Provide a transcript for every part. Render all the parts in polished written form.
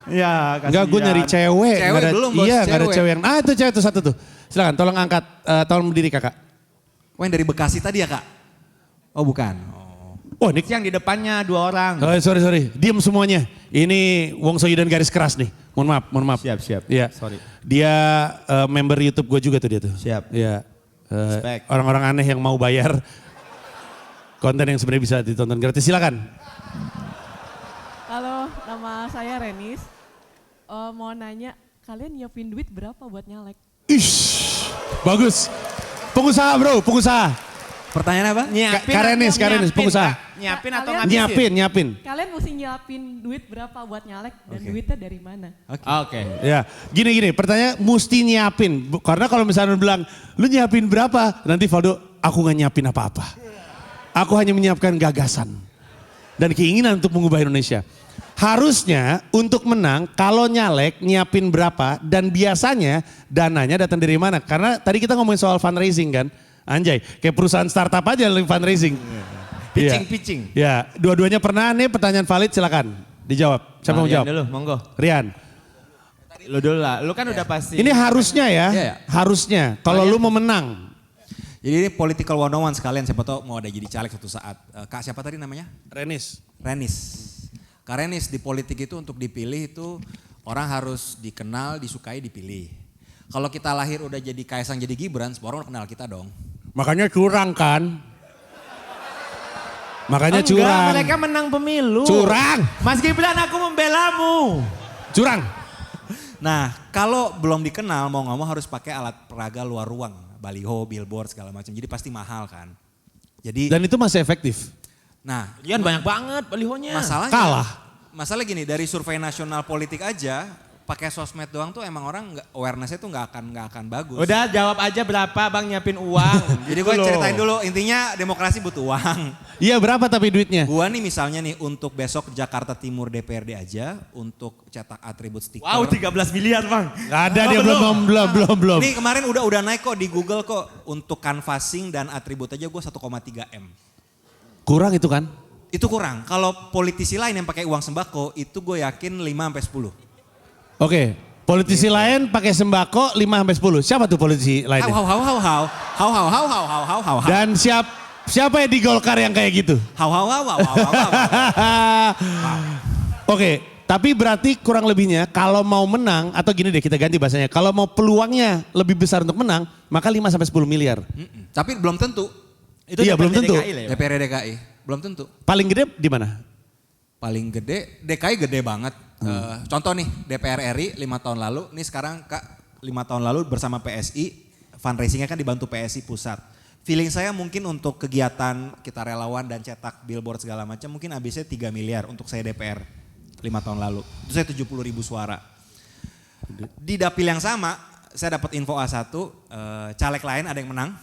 Ya, kasihan. Enggak, gue nyari cewek. Cewek Nggak ada, belum, bos, iya, nggak ada cewek. cewek yang, itu cewek tuh satu tuh. Silakan, tolong angkat, tolong berdiri kakak. Oh yang dari Bekasi tadi ya kak? Oh bukan. Oh ini, Yang di depannya 2 orang. sorry, diem semuanya. Ini Wong Soyu dan garis keras nih. Mohon maaf. Siap. Iya. Sorry. Dia member YouTube gue juga tuh dia tuh. Siap. Iya. Respect. Orang-orang aneh yang mau bayar konten yang sebenarnya bisa ditonton gratis. Silakan. Halo, nama saya Renis. Mau nanya, kalian nyiapin duit berapa buat nyalek? Ish, bagus. Pengusaha bro, pengusaha. Pertanyaan apa? Karenis, pengusaha. Nyiapin atau Kalian- ngabisin? Nyiapin. Kalian mesti nyiapin duit berapa buat nyalek dan duitnya dari mana? Oke. Ya, gini, pertanyaan mesti nyiapin. Karena kalau misalnya lu bilang, lu nyiapin berapa? Nanti Valdo, aku gak nyiapin apa-apa. Aku hanya menyiapkan gagasan. Dan keinginan untuk mengubah Indonesia. Harusnya untuk menang, kalau nyalek nyiapin berapa dan biasanya dananya datang dari mana? Karena tadi kita ngomongin soal fundraising kan. Anjay, kayak perusahaan startup aja lagi fundraising. Pitching. Ya, dua-duanya pernah nih pertanyaan valid silakan dijawab. Siapa mau jawab? Dulu, monggo. Rian. Lu dulu lah, lu kan udah pasti. Ini harusnya ya, Iya. harusnya. Kalau lu mau menang. Jadi ini political 101 sekalian, siapa tahu mau ada jadi caleg suatu saat. Kak siapa tadi namanya? Renis. Renis. Kak Renis, di politik itu untuk dipilih itu orang harus dikenal, disukai, dipilih. Kalau kita lahir udah jadi Kaisang jadi Gibran, semua orang udah kenal kita dong. Makanya curang kan. Makanya Enggak, curang. mereka menang pemilu. Curang. Mas Gibran, aku membelamu. Curang. Nah kalau belum dikenal mau nggak mau harus pakai alat peraga luar ruang. Baliho, billboard segala macam. Jadi pasti mahal kan. Jadi Dan itu masih efektif. nah Ian banyak banget balihonya. masalahnya. Kalah. Masalah gini, dari survei nasional politik aja pakai sosmed doang tuh emang orang awarenessnya tuh nggak akan bagus. Udah jawab aja berapa bang nyiapin uang. Jadi Gitu gue loh. ceritain dulu, intinya demokrasi butuh uang. Iya berapa tapi duitnya? Gua nih misalnya nih untuk besok Jakarta Timur DPRD aja untuk cetak atribut stiker. Wow 13 miliar bang. Gak ada dia belum. Ini kemarin udah naik kok di Google kok untuk canvassing dan atribut aja gue 1,3 M. Kurang itu kan? Itu kurang. Kalau politisi lain yang pakai uang sembako itu gue yakin 5 sampai 10. Oke, politisi lain pakai sembako 5 sampai 10. Siapa tuh politisi lainnya? How. Dan siapa yang di Golkar yang kayak gitu? How. Oke, tapi berarti kurang lebihnya kalau mau menang atau gini deh kita ganti bahasanya. Kalau mau peluangnya lebih besar untuk menang, maka 5 sampai 10 miliar. Tapi belum tentu. Itu Iya, belum DPRD tentu. DKI lah ya, Bang? DPRD DKI belum tentu. Paling gede di mana? Paling gede DKI gede banget. Contoh nih DPR RI 5 tahun lalu. Nih sekarang Kak 5 tahun lalu bersama PSI fundraisingnya kan dibantu PSI pusat. Feeling saya mungkin untuk kegiatan kita relawan dan cetak billboard segala macam mungkin habisnya 3 miliar untuk saya DPR 5 tahun lalu. Itu saya 70.000 suara. Di dapil yang sama saya dapat info A1 caleg lain ada yang menang.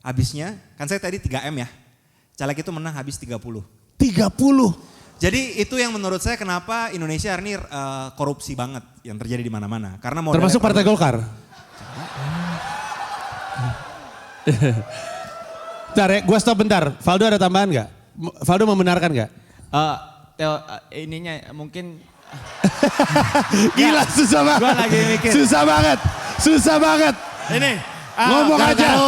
Habisnya kan saya tadi 3M ya. Caleg itu menang habis 30. 30. Jadi itu yang menurut saya kenapa Indonesia hari ini korupsi banget yang terjadi di mana-mana. Karena modalnya Termasuk Partai Golkar. Bentar ya, gua stop bentar. Valdo ada tambahan nggak? Valdo membenarkan nggak? Ininya mungkin Gila susah banget. Gua lagi mikir. Susah banget. ini Ngomong aja.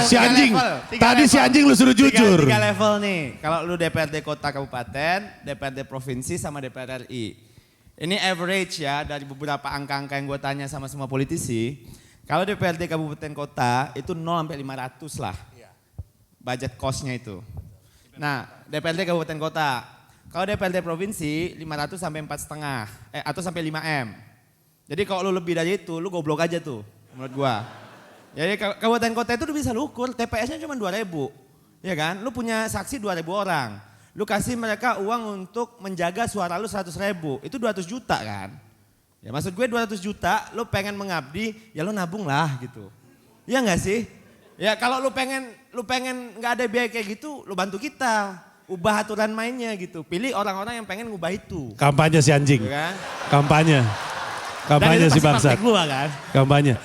Si anjing. Tadi si anjing lu suruh jujur. Tiga level nih. Kalau lu DPRD kota kabupaten, DPRD provinsi sama DPR RI. Ini average ya dari beberapa angka-angka yang gue tanya sama semua politisi. Kalau DPRD kabupaten kota itu 0 sampai 500 lah. Budget cost-nya itu. Nah, DPRD kabupaten kota. Kalau DPRD provinsi 500 sampai 4,5 atau sampai 5 M. Jadi kalau lu lebih dari itu, lu goblok aja tuh menurut gua. Jadi kabupaten kota itu lu bisa lu ukur, TPS-nya cuma 2.000. Ya kan? Lu punya saksi 2.000 orang. Lu kasih mereka uang untuk menjaga suara lu 100.000. Itu 200 juta kan? Ya maksud gue 200 juta, lu pengen mengabdi, ya lu nabung lah gitu. Iya enggak sih? Ya kalau lu pengen nggak ada biaya kayak gitu, lu bantu kita. Ubah aturan mainnya gitu. Pilih orang-orang yang pengen ngubah itu. Kampanye si anjing. Ya kan? Kampanye Dan itu si pasti bangsat. partai gua kan? Kampanye.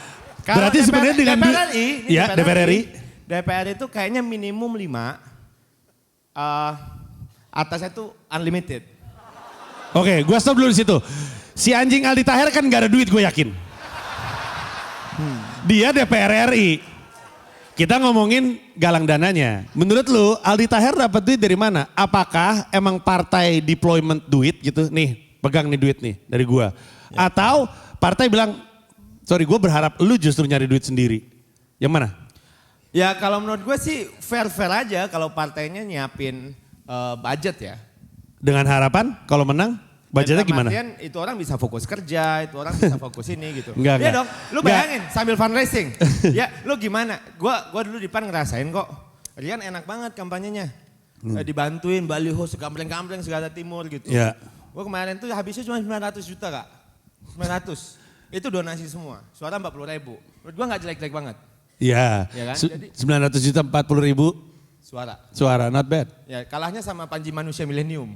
Kalau Berarti sebenarnya dengan DPR RI, ya DPR RI. DPR itu kayaknya minimum 5. Atasnya tuh unlimited. Oke, gua stop dulu di situ. Si anjing Aldi Taher kan gak ada duit gue yakin. Dia DPR RI. Kita ngomongin galang dananya. Menurut lu Aldi Taher dapat duit dari mana? Apakah emang partai deployment duit gitu? Nih pegang nih duit nih dari gua. Atau partai bilang, sorry gue berharap lu justru nyari duit sendiri. Yang mana? Ya kalau menurut gue sih fair-fair aja kalau partainya nyiapin budget ya. Dengan harapan kalau menang budgetnya Dalam gimana? artian itu orang bisa fokus kerja, itu orang bisa fokus ini gitu. Enggak, Iya enggak. dong, lu bayangin sambil fundraising. Ya lu gimana? Gua dulu di PAN ngerasain kok. Rian enak banget kampanyenya. Dibantuin baliho sekampleng-kampleng segala timur gitu. Ya. Gua kemarin tuh habisnya cuma 900 juta kak. 900. Itu donasi semua. Suara 40.000. Menurut gua gak jelek-jelek banget. Iya. Ya kan? 900 juta 40 ribu Suara. suara, not bad. Ya kalahnya sama Panji Manusia Milenium.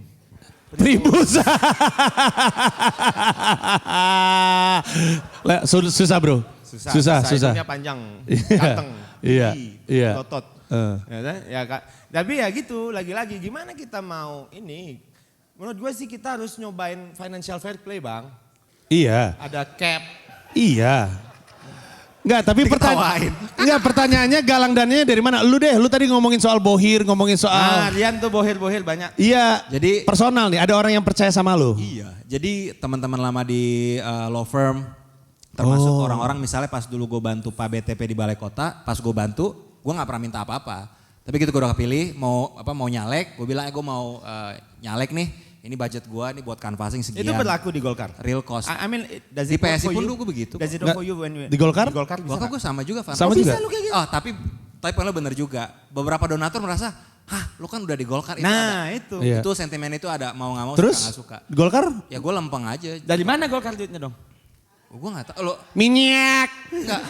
Primus. Susah bro. Susah. Hidungnya panjang, Iya, ganteng, iya, tinggi, iya. otot. Ya, kan? Ya, Kak. Tapi ya gitu, lagi-lagi gimana kita mau ini. Menurut gue sih kita harus nyobain financial fair play bang. Iya, Ada cap. iya. Enggak, tapi Diketawain. pertanyaannya galang dananya dari mana? Lu deh, lu tadi ngomongin soal bohir, ngomongin soal. Rian tuh bohir-bohir banyak. Iya, Jadi- personal nih, ada orang yang percaya sama lu. Iya, jadi teman-teman lama di law firm, termasuk orang-orang misalnya pas dulu gue bantu Pak BTP di Balai Kota, pas gue bantu, gue nggak pernah minta apa-apa. Tapi gitu gue udah kepilih, mau nyalek, gue bilang gue mau nyalek nih, ini budget gue nih buat canvassing sekian. Itu berlaku di Golkar. Real cost. I mean, does Di it work PSI for pun you? dulu gue begitu. Does it Nggak, work for you when you di Golkar? Di Golkar bisa Gua nggak? gue sama juga, Van. Sama juga? Bisa lu kayak gitu? Oh, tapi lo bener juga. Beberapa donatur merasa, lu kan udah di Golkar. Nah itu. Iya. Itu sentimen itu ada, mau gak mau Terus suka gak suka. Golkar Ya gue lempeng aja. Dari mana Golkar duitnya dong? Gue gak tau, lo minyak. enggak.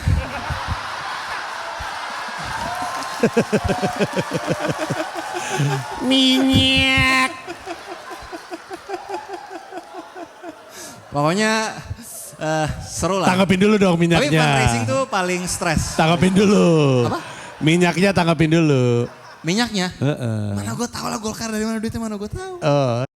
Minyak. Pokoknya seru lah. Tanggapin dulu dong Tapi minyaknya. fundraising tuh paling stres. Tanggapin dulu. Apa? Minyaknya tanggapin dulu. Minyaknya? Heeh. Mana gue tahu lah Golkar dari mana duitnya, mana gue tahu. Oh.